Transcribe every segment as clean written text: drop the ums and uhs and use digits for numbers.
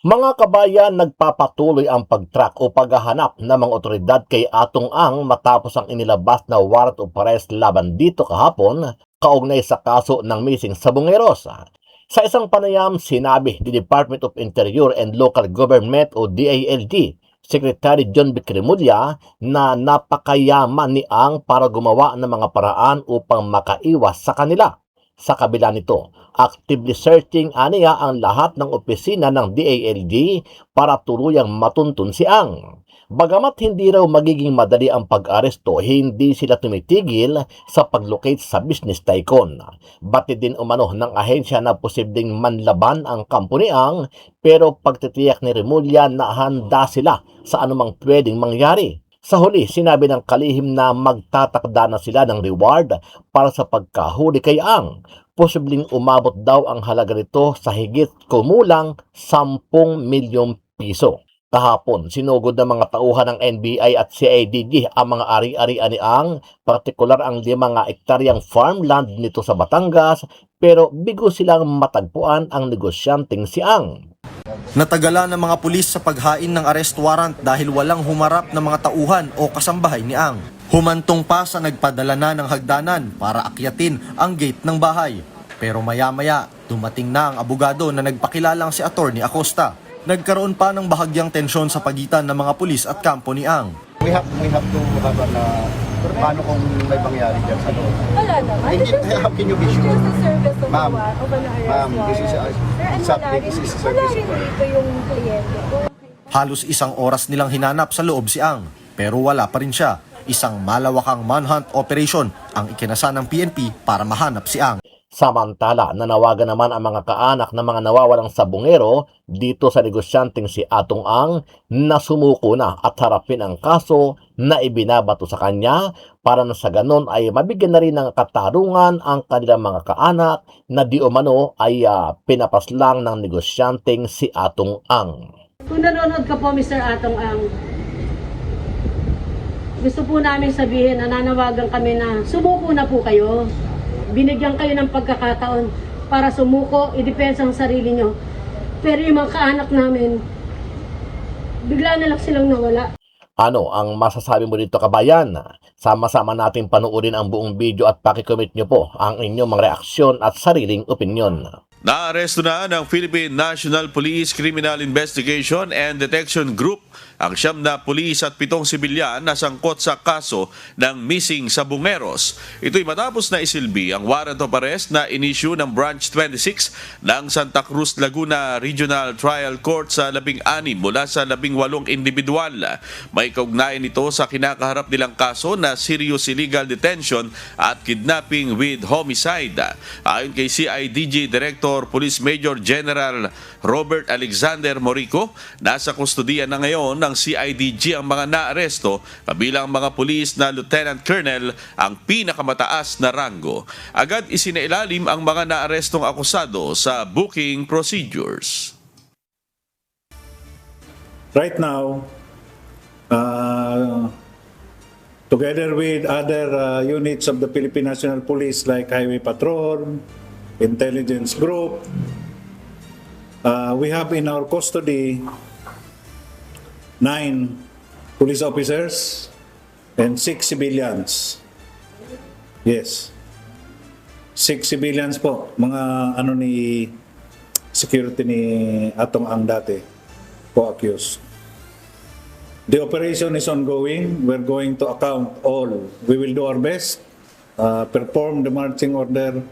Mga kabayan, nagpapatuloy ang pag-track o paghahanap ng mga otoridad kay Atong Ang matapos ang inilabas na warrant of arrest laban dito kahapon kaugnay sa kaso ng missing sa Bungeros. Sa isang panayam, sinabi ni Department of Interior and Local Government o DILG Secretary John Vicrimulya na napakayaman ni Ang para gumawa ng mga paraan upang makaiwas sa kanila. Sa kabila nito, actively searching aniya ang lahat ng opisina ng DILG para tuluyang matuntun si Ang. Bagamat hindi raw magiging madali ang pag-aresto, hindi sila tumitigil sa pag-locate sa business tycoon. Batid din umano ng ahensya na posibleng manlaban ang kampo ni Ang, pero pagtitiyak ni Remulla na handa sila sa anumang pwedeng mangyari. Sa huli, sinabi ng kalihim na magtatakda na sila ng reward para sa pagkahuli kay Ang. Posibleng umabot daw ang halaga nito sa higit kumulang 10 milyong piso. Kahapon, sinugod ng mga tauhan ng NBI at CIDG ang mga ari-arian ni Ang, partikular ang 5 ektaryang farmland nito sa Batangas, pero bigo silang matagpuan ang negosyanteng si Ang. Natagalan ng mga pulis sa paghain ng arrest warrant dahil walang humarap na mga tauhan o kasambahay ni Ang. Humantong pa sa nagpadala na ng hagdanan para akyatin ang gate ng bahay. Pero maya-maya, dumating na ang abogado na nagpakilalang si Attorney Acosta. Nagkaroon pa ng bahagyang tensyon sa pagitan ng mga pulis at kampo ni Ang. We have to have paano kung may pangyari dyan sa loob? Wala naman. How can you be sure? Just the service of Ma'am, of an arrest ma'am, this is warrant. exactly, this is a service Wala rin warrant. dito yung kliyente ko. Halos 1 oras nilang hinanap sa loob si Ang, pero wala pa rin siya. Isang malawakang manhunt operation ang ikinasa ng PNP para mahanap si Ang. Samantala, nanawagan naman ang mga kaanak ng mga nawawalang sabungero dito sa negosyanteng si Atong Ang na sumuko na at harapin ang kaso na ibinabato sa kanya para na sa ganon ay mabigyan na rin ng katarungan ang kanilang mga kaanak na di umano ay pinapaslang ng negosyanteng si Atong Ang. Kung nanonood ka po, Mr. Atong Ang, gusto po namin sabihin na nanawagan kami na sumuko na po kayo. Binigyan kayo ng pagkakataon para sumuko, idepensa ang sarili nyo. Pero yung mga kaanak namin, bigla na lang silang nawala. Ano ang masasabi mo dito, kabayan? Sama-sama natin panuorin ang buong video at pakikomment nyo po ang inyong mga reaksyon at sariling opinyon. Naaresto na ng Philippine National Police Criminal Investigation and Detection Group ang 9 na pulis at 7 sibilyan na sangkot sa kaso ng missing sa Bungeros. Ito'y matapos na isilbi ang warrant of arrest na inisyu ng Branch 26 ng Santa Cruz Laguna Regional Trial Court sa 16 mula sa 18 individual. May kaugnayan ito sa kinakaharap nilang kaso na serious illegal detention at kidnapping with homicide. Ayon kay CIDG Director Police Major General Robert Alexander Morico, nasa kustudiya na ngayon ng CIDG ang mga naaresto, kabilang mga pulis na Lieutenant Colonel ang pinakamataas na ranggo. Agad isinailalim ang mga naarestong akusado sa booking procedures. Right now, together with other units of the Philippine National Police like Highway Patrol, Intelligence Group, we have in our custody 9 police officers and 6 civilians. Yes. 6 civilians po, mga ano ni security ni Atong Ang dati, co-accused. The operation is ongoing. We're going to account all. We will do our best, perform the marching order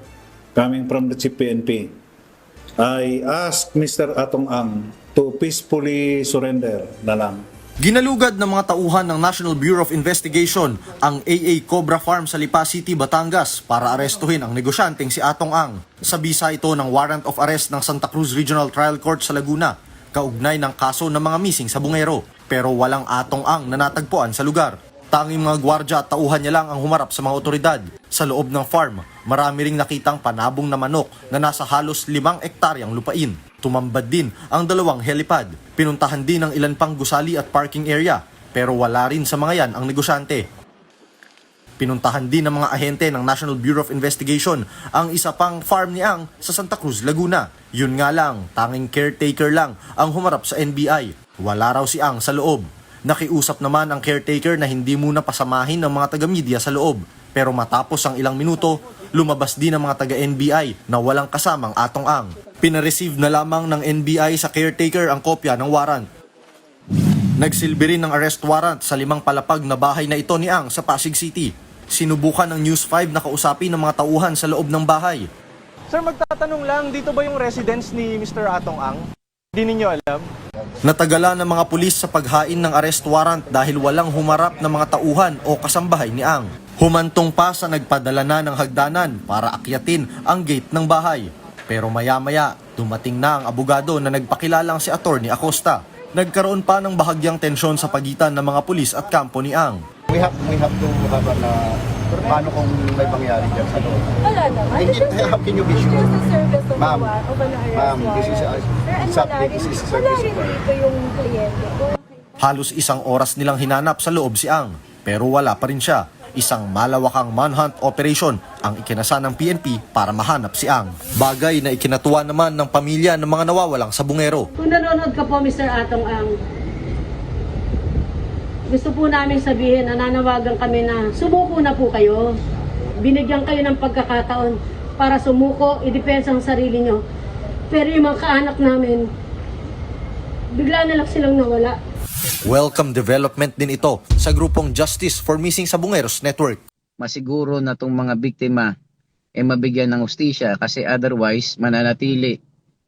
coming from the Chief PNP. I ask Mr. Atong Ang to peacefully surrender na lang. Ginalugad ng mga tauhan ng National Bureau of Investigation ang AA Cobra Farm sa Lipa City, Batangas para arestuhin ang negosyanteng si Atong Ang. Sa bisa ito ng warrant of arrest ng Santa Cruz Regional Trial Court sa Laguna, kaugnay ng kaso ng mga missing sa Bungero. Pero walang Atong Ang na natagpuan sa lugar. Tanging mga gwardya at tauhan niya lang ang humarap sa mga otoridad. Sa loob ng farm, marami ring nakitang panabong na manok na nasa halos 5 ektaryang lupain. Tumambad din ang 2 helipad. Pinuntahan din ang ilan pang gusali at parking area, pero wala rin sa mga yan ang negosyante. Pinuntahan din ng mga ahente ng National Bureau of Investigation ang isa pang farm ni Ang sa Santa Cruz, Laguna. Yun nga lang, tanging caretaker lang ang humarap sa NBI. Wala raw si Ang sa loob. Nakiusap naman ang caretaker na hindi muna pasamahin ng mga taga-media sa loob. Pero matapos ang ilang minuto, lumabas din ang mga taga-NBI na walang kasamang Atong Ang. Pinareceive na lamang ng NBI sa caretaker ang kopya ng warrant. Nagsilbi rin ng arrest warrant sa 5 palapag na bahay na ito ni Ang sa Pasig City. Sinubukan ng News 5 na kausapin ng mga tauhan sa loob ng bahay. Sir, magtatanong lang, dito ba yung residence ni Mr. Atong Ang? Hindi ninyo alam? Natagalan ng mga pulis sa paghain ng arrest warrant dahil walang humarap na mga tauhan o kasambahay ni Ang. Humantong pa sa nagpadala na ng hagdanan para akyatin ang gate ng bahay. Pero maya-maya, dumating na ang abogado na nagpakilalang si Attorney Acosta. Nagkaroon pa ng bahagyang tensyon sa pagitan ng mga pulis at kampo ni Ang. We have to have paano kung may pangyari dyan sa loob. Wala naman. How can you be sure? This is service of Ma'am, of an arrest ma'am, this is warrant. a- Sir, and this is a wala service rin warrant. dito yung kliyente ko. Halos 1 oras nilang hinanap sa loob si Ang, pero wala pa rin siya. Isang malawakang manhunt operation ang ikinasa ng PNP para mahanap si Ang. Bagay na ikinatuwa naman ng pamilya ng mga nawawalang sabungero. Kung nanonood ka po, Mr. Atong Ang, gusto po namin sabihin, nananawagan kami na sumuko na po kayo. Binigyan kayo ng pagkakataon para sumuko, idepensa ang sarili nyo. Pero yung mga kaanak namin, bigla na lang silang nawala. Welcome development din ito sa grupong Justice for Missing Sabungeros Network. Masiguro na itong mga biktima ay mabigyan ng hustisya kasi otherwise mananatili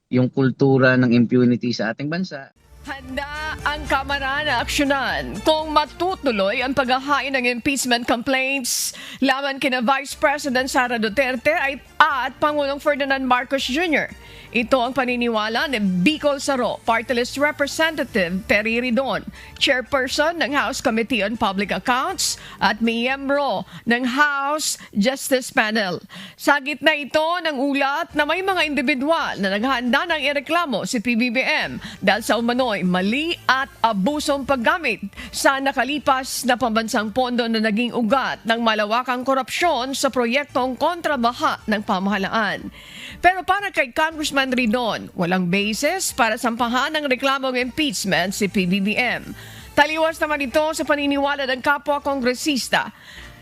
yung kultura ng impunity sa ating bansa. Handa ang Kamara na aksyonan kung matutuloy ang paghahain ng impeachment complaints laban kina Vice President Sara Duterte at Pangulong Ferdinand Marcos Jr. Ito ang paniniwala ni Bicol Saro, Party List Representative Perry Ridon, Chairperson ng House Committee on Public Accounts at miyembro ng House Justice Panel. Sa gitna ito ng ulat na may mga individual na naghahanda ng ireklamo si PBBM dahil sa umano'y mali at abusong paggamit sa nakalipas na pambansang pondo na naging ugat ng malawakang korupsyon sa proyektong kontrabaha ng pamahalaan. Pero para kay Congressman Ridon, walang basis para sampahan ng reklamong impeachment si PBBM. Taliwas naman ito sa paniniwala ng kapwa kongresista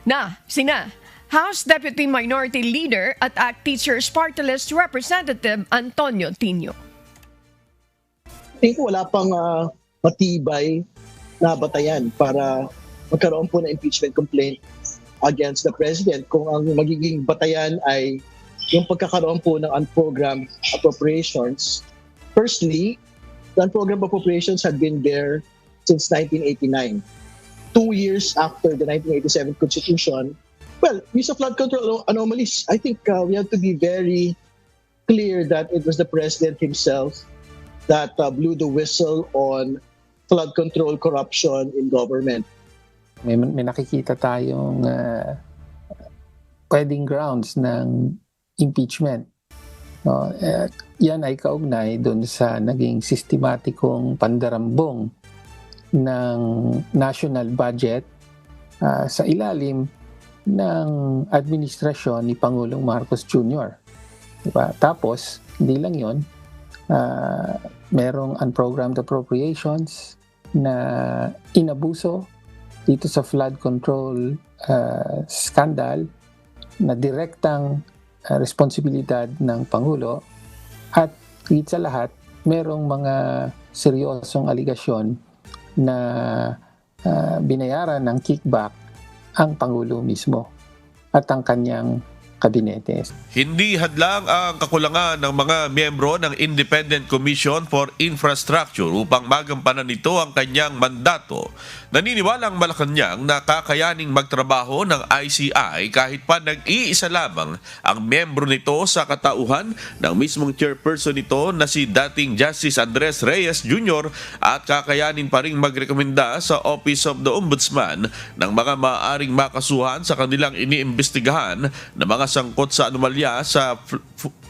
na sina House Deputy Minority Leader at ACT Teachers Party List Representative Antonio Tinio. Think wala pang matibay na batayan para magkaroon po ng impeachment complaint against the President kung ang magiging batayan ay yung pagkakaroon po ng unprogrammed appropriations. Firstly, the unprogrammed appropriations had been there since 1989. 2 years after the 1987 Constitution, well, use of flood control anomalies. I think we have to be very clear that it was the President himself that blew the whistle on flood control corruption in government. May nakikita tayong pwedeng grounds ng impeachment. Yan ay kaugnay doon sa naging sistematikong pandarambong ng national budget sa ilalim ng administrasyon ni Pangulong Marcos Jr. Diba? Tapos, hindi lang yon, merong unprogrammed appropriations na inabuso dito sa flood control scandal na direktang responsibilidad ng Pangulo at higit sa lahat, merong mga seryosong aligasyon na binayaran ng kickback ang Pangulo mismo at ang kanyang kabinete. Hindi hadlang ang kakulangan ng mga miyembro ng Independent Commission for Infrastructure upang magampanan nito ang kanyang mandato. Naniniwalang Malacanang na kakayaning magtrabaho ng ICI kahit pa nag-iisa lamang ang miyembro nito sa katauhan ng mismong chairperson nito na si dating Justice Andres Reyes Jr. at kakayanin pa ring magrekomenda sa Office of the Ombudsman ng mga maaaring makasuhan sa kanilang iniimbestigahan na mga sangkot sa anomalya sa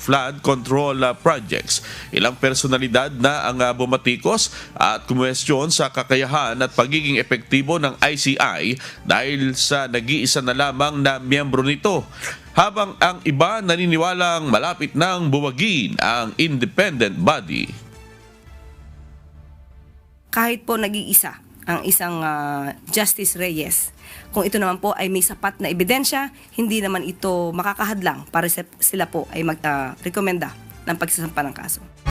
flood control projects. Ilang personalidad na ang bumatikos at kumwestiyon sa kakayahan at pagiging epektibo ng ICI dahil sa nag-iisa na lamang na miyembro nito. Habang ang iba naniniwalang malapit nang buwagin ang independent body. Kahit po nag-iisa ang isang Justice Reyes, kung ito naman po ay may sapat na ebidensya, hindi naman ito makakahadlang para sila po ay mag-rekomenda ng pagsasampa ng kaso.